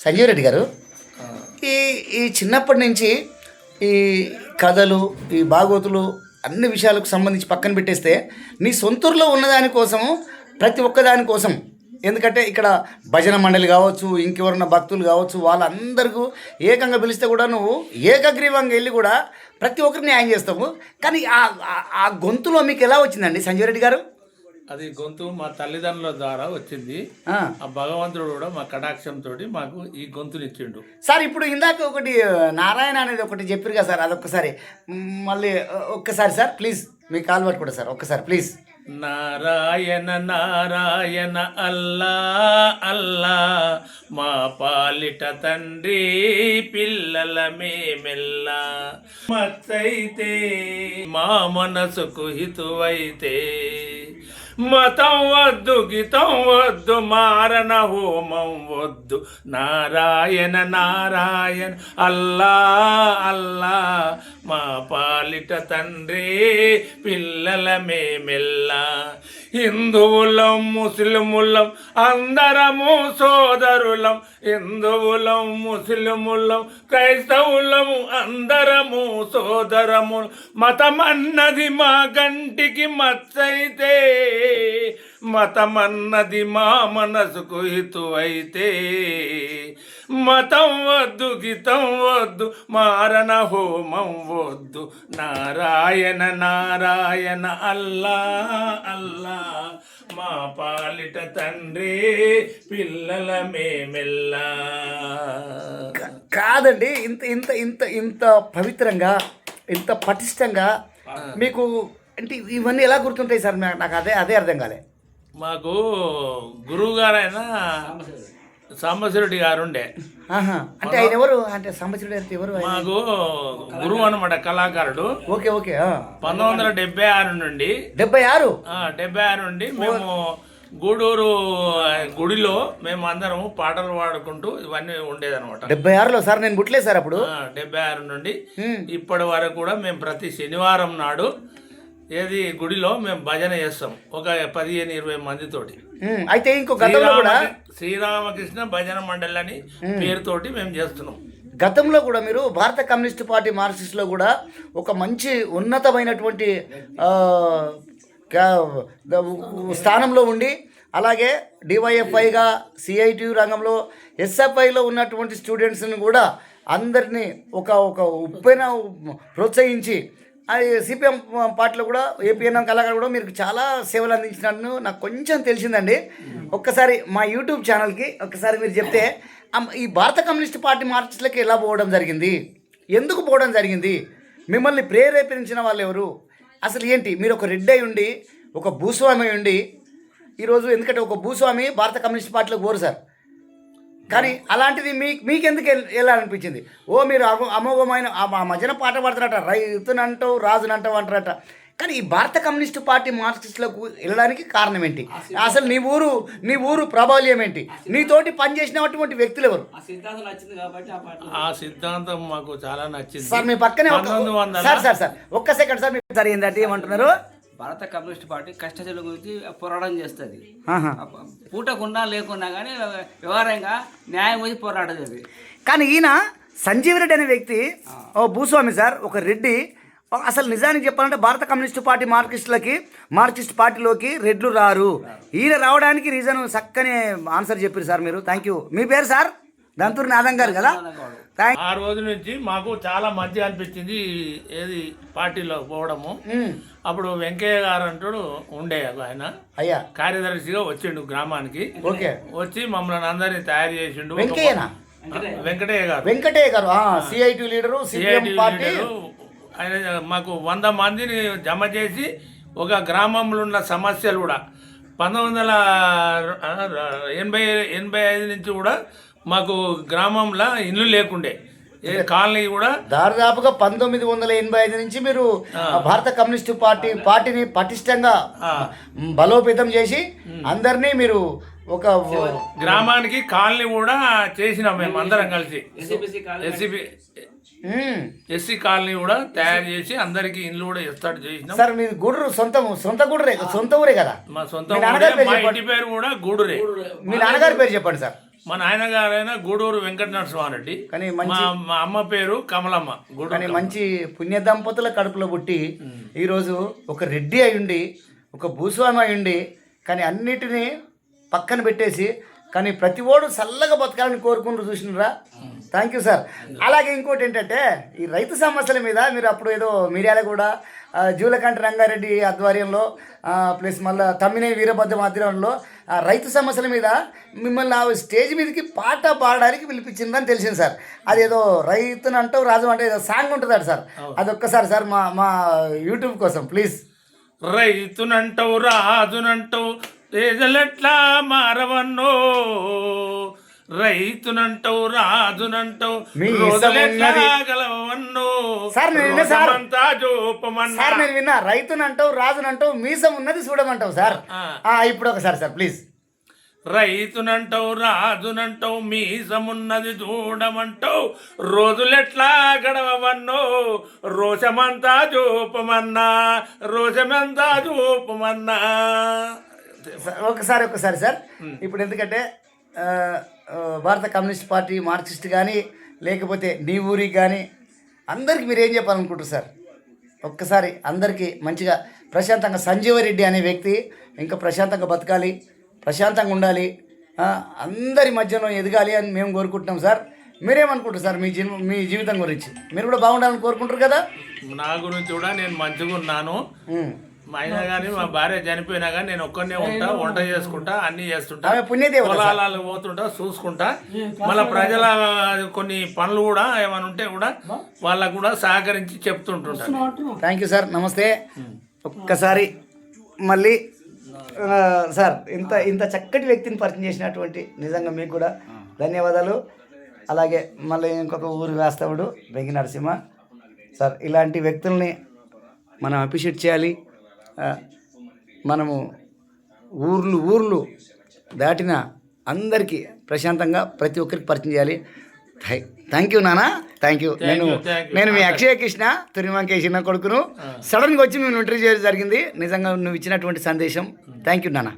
సంజీవ్ రెడ్డి గారు, ఈ ఈ చిన్నప్పటి నుంచి ఈ కథలు, ఈ భాగవతులు అన్ని విషయాలకు సంబంధించి పక్కన పెట్టేస్తే నీ సొంతూరులో ఉన్నదానికోసము ప్రతి ఒక్కదాని కోసం, ఎందుకంటే ఇక్కడ భజన మండలి కావచ్చు, ఇంకెవరన్నా భక్తులు కావచ్చు, వాళ్ళందరికీ ఏకంగా పిలిస్తే కూడా నువ్వు ఏకగ్రీవంగా వెళ్ళి కూడా ప్రతి ఒక్కరిని న్యాయం చేస్తావు. కానీ ఆ గొంతులో మీకు ఎలా వచ్చిందండి సంజీవ్ రెడ్డి గారు? అది గొంతు మా తల్లిదండ్రుల ద్వారా వచ్చింది. ఆ భగవంతుడు కూడా మా కటాక్షంతో మాకు ఈ గొంతునిచ్చిండు సార్. ఇప్పుడు ఇందాక ఒకటి నారాయణ అనేది ఒకటి చెప్పారు కదా సార్, అదొక్కసారి మళ్ళీ ఒక్కసారి సార్ ప్లీజ్, మీ కాల్ పట్టుకుంటా సార్ ఒక్కసారి ప్లీజ్. నారాయణ నారాయణ అల్లా అల్లా, మా పాలిట తండ్రి పిల్లల మేమెల్లా, మత్తైతే మా మనసుకు హితువైతే, మతం వద్దు గీతం వద్దు మారణ హోమం వద్దు, నారాయణ నారాయణ అల్లా అల్లా, మా పాలిట తండ్రి పిల్లల మేమెల్లా, హిందువులం ముస్లిములం అందరము సోదరులం, హిందువులం ముస్లిములం క్రైస్తవులము అందరము సోదరము, మతమన్నది మా గంటికి మచ్చైతే, మతమన్నది మా మనసుకు హితువైతే, మతం వద్దు గీతం వద్దు మారణ హోమం వద్దు, నారాయణ నారాయణ అల్లా అల్లా, మా పాలిట తండ్రి పిల్లల మేమెల్లా. కాదండి, ఇంత ఇంత ఇంత ఇంత పవిత్రంగా, ఇంత పటిష్టంగా మీకు అంటే ఇవన్నీ ఎలా గుర్తుంటాయి సార్? నాకు అదే అర్థం కాలే. మాకు గురువు గారైన సాంబశివరెడ్డి గారు ఉండే. అంటే ఆయన ఎవరు? అంటే సాంబశివరెడ్డి అంటే ఎవరు? మాకు గురువు అనమాట, కళాకారుడు. Okay okay. 1976 నుండి 76 నుండి మేము గూడూరు గుడిలో మేము అందరం పాటలు పాడుకుంటూ ఇవన్నీ ఉండేదన్నమాట. 76లో సార్ నేను పుట్టలేదు సార్ అప్పుడు. 76 నుండి ఇప్పటి వరకు కూడా మేము ప్రతి శనివారం నాడు ఏది గుడిలో మేము భజన చేస్తాం, ఒక 15-20 మందితోటి. అయితే ఇంకో గతంలో కూడా శ్రీరామకృష్ణ భజన మండలి అని పేరుతోటి మేము చేస్తున్నాం. గతంలో కూడా మీరు భారత కమ్యూనిస్ట్ పార్టీ మార్క్సిస్ట్లో కూడా ఒక మంచి ఉన్నతమైనటువంటి స్థానంలో ఉండి, అలాగే డివైఎఫ్ఐగా సిఐటి రంగంలో ఎస్ఎఫ్ఐలో ఉన్నటువంటి స్టూడెంట్స్ని కూడా అందరినీ ఒక ఉప్పైన ప్రోత్సహించి, సిపిఎం పార్టీలో కూడా ఏపీఎన్ఎం కళాకారు కూడా మీరు చాలా సేవలు అందించినట్టు నాకు కొంచెం తెలిసిందండి. ఒక్కసారి మా యూట్యూబ్ ఛానల్కి ఒక్కసారి మీరు చెప్తే, ఈ భారత కమ్యూనిస్ట్ పార్టీ మార్క్సిస్టులకి ఎలా పోవడం జరిగింది, ఎందుకు పోవడం జరిగింది, మిమ్మల్ని ప్రేరేపించిన వాళ్ళు ఎవరు, అసలు ఏంటి? మీరు ఒక రెడ్డి అయి ఉండి, ఒక భూస్వామి అయి ఉండి ఈరోజు, ఎందుకంటే ఒక భూస్వామి భారత కమ్యూనిస్ట్ పార్టీలోకి పోరు సార్, కానీ అలాంటిది మీకెందుకు వెళ్ళాలనిపించింది? మీరు అమోఘమైన ఆ మధ్యన పాట పాడతారట, రైతునంటావు రాజునంటావు అంటారట, కానీ ఈ భారత కమ్యూనిస్ట్ పార్టీ మార్క్సిస్టులకు వెళ్ళడానికి కారణం ఏంటి? అసలు నీ ఊరు ప్రాబల్యం ఏంటి? నీతోటి పనిచేసినటువంటి వ్యక్తులు ఎవరు? ఆ సిద్ధాంతం మాకు చాలా నచ్చింది సార్. మీ పక్కనే సార్ ఒక్క సెకండ్ సార్. మీరు సరే ఏంటంటే ఏమంటున్నారు? భారత కమ్యూనిస్ట్ పార్టీ కష్టజీవుల గురించి పోరాటం చేస్తుంది. పూటకుండా లేకున్నా కానీ వ్యవహారంగా న్యాయం గురించి పోరాటం చేస్తుంది. కానీ ఈయన సంజీవ్ రెడ్డి అనే వ్యక్తి ఓ భూస్వామి సార్, ఒక రెడ్డి. అసలు నిజానికి చెప్పాలంటే భారత కమ్యూనిస్ట్ పార్టీ మార్క్సిస్ట్ పార్టీలోకి రెడ్లు రారు. ఈయన రావడానికి రీజన్ చక్కని ఆన్సర్ చెప్పారు సార్ మీరు. Thank you. మీ పేరు సార్? దంతూరి నాదం గారు కదా. ఆ రోజు నుంచి మాకు చాలా మంచిగా అనిపించింది ఏది పార్టీలో పోవడము. అప్పుడు వెంకయ్య గారు అంటాడు ఉండే, ఆయన అయ్యా కార్యదర్శిగా వచ్చిండు గ్రామానికి. వచ్చి మమ్మల్ని అందరినీ తయారు చేసిండు. వెంకటయ్య గారు సిఐటి లీడరు, ఆయన మాకు 100 మందిని జమ చేసి ఒక గ్రామంలో ఉన్న సమస్యలు కూడా 1985 నుంచి కూడా మాకు గ్రామంలో ఇల్లు లేకుండే, కాలనీ కూడా దాదాపుగా 1985 నుంచి మీరు భారత కమ్యూనిస్ట్ పార్టీని పటిష్టంగా బలోపేతం చేసి అందరినీ మీరు ఒక గ్రామానికి కాలనీ కూడా చేసినాం మేము అందరం కలిసి. ఎస్సీ కాలనీ కూడా తయారు చేసి అందరికి ఇల్లు కూడా ఏర్పాటు చేసినాం సార్. మీరు గూడూరు సొంత ఊరే కదా? మా సొంత ఇంటి పేరు కూడా గూడూరే. మీ నాన్నగారి పేరు చెప్పండి సార్. మా నాయనగారైన గూడూరు వెంకట నరసింహారెడ్డి, కానీ మా అమ్మ పేరు కమలమ్మ. కానీ మంచి పుణ్య దంపతుల కడుపులో పుట్టి ఈరోజు ఒక రెడ్డి అయ్యుండి, ఒక భూస్వామి అయ్యుండి, కానీ అన్నిటినీ పక్కన పెట్టేసి కానీ ప్రతి ఓడు చల్లగా బతకాలని కోరుకుంటూ చూసినరా. Thank you sir. అలాగే ఇంకోటి ఏంటంటే ఈ రైతు సమస్యల మీద మీరు అప్పుడు ఏదో మీడియాలో కూడా జూలకంటి రంగారెడ్డి ఆధ్వర్యంలో ప్లస్ మళ్ళీ తమ్మినే వీరభద్రం ఆధ్వర్యంలో రైతు సమస్యల మీద మిమ్మల్ని ఆ స్టేజ్ మీదకి పాట పాడడానికి పిలిపించిందని తెలిసింది సార్. అదేదో రైతుని అంటావు రాజు అంటే ఏదో సాంగ్ ఉంటుందట సార్, అదొక్కసారి సార్ మా యూట్యూబ్ కోసం ప్లీజ్. రైతునంటావు రాజునంటావు ప్రజలెట్లా మారవన్నో, రైతునంటావు రాజునంటావు రోజులెట్లా గలవన్నో, సార్ నేను విన్నా రైతునంటావు రాజునంటావు మీసం ఉన్నది చూడమంటావు సార్. ఇప్పుడు ఒకసారి సార్ ప్లీజ్. రైతునంటావు రాజునంటావు మీసమున్నది చూడమంటావు రోజులెట్లా గడవవన్నో, రోషమంతా చూపమన్నా రోషమంతా చూపమన్నా. ఒకసారి సార్ ఇప్పుడు ఎందుకంటే భారత కమ్యూనిస్ట్ పార్టీ మార్క్సిస్ట్ కానీ లేకపోతే నీ ఊరికి కానీ అందరికీ మీరు ఏం చెప్పాలనుకుంటారు సార్? ఒక్కసారి అందరికీ మంచిగా ప్రశాంతంగా సంజీవరెడ్డి అనే వ్యక్తి ఇంకా ప్రశాంతంగా బతకాలి, ప్రశాంతంగా ఉండాలి, అందరి మధ్యలో ఎదగాలి అని మేము కోరుకుంటున్నాం సార్. మీరేమనుకుంటారు సార్ మీ జీవితం గురించి? మీరు కూడా బాగుండాలని కోరుకుంటారు కదా. నా గురించి కూడా నేను మంచిగా ఉన్నాను. మా ఆయన కానీ మా భార్య చనిపోయినా కానీ నేను ఒక్కనే ఉంటా, వంట చేసుకుంటా, అన్ని చేస్తుంటా, పొలాలు పోతుంటా, చూసుకుంటా. మళ్ళీ ప్రజల కొన్ని పనులు కూడా ఏమైనా ఉంటే కూడా వాళ్ళకు కూడా సహకరించి చెప్తుంటుంటా. Thank you sir. నమస్తే. ఒక్కసారి మళ్ళీ సార్ ఇంత చక్కటి వ్యక్తిని పరిచయం చేసినటువంటి నిజంగా మీకు కూడా ధన్యవాదాలు. అలాగే మళ్ళీ ఇంకొక ఊరు వాస్తవుడు వెంకి నరసింహ సార్. ఇలాంటి వ్యక్తుల్ని మనం అప్రిషియేట్ చేయాలి. మనము ఊర్లు దాటిన అందరికీ ప్రశాంతంగా ప్రతి ఒక్కరికి పరిచయం చేయాలి. థ్యాంక్ యూ నాన్న, థ్యాంక్ యూ. నేను మీ అక్షయ కృష్ణ తురిమంకేష్ నా కొడుకును. సడన్గా వచ్చి మేము ఇంటర్వ్యూ చేయడం జరిగింది. నిజంగా నువ్వు ఇచ్చినటువంటి సందేశం థ్యాంక్ యూ నాన్న.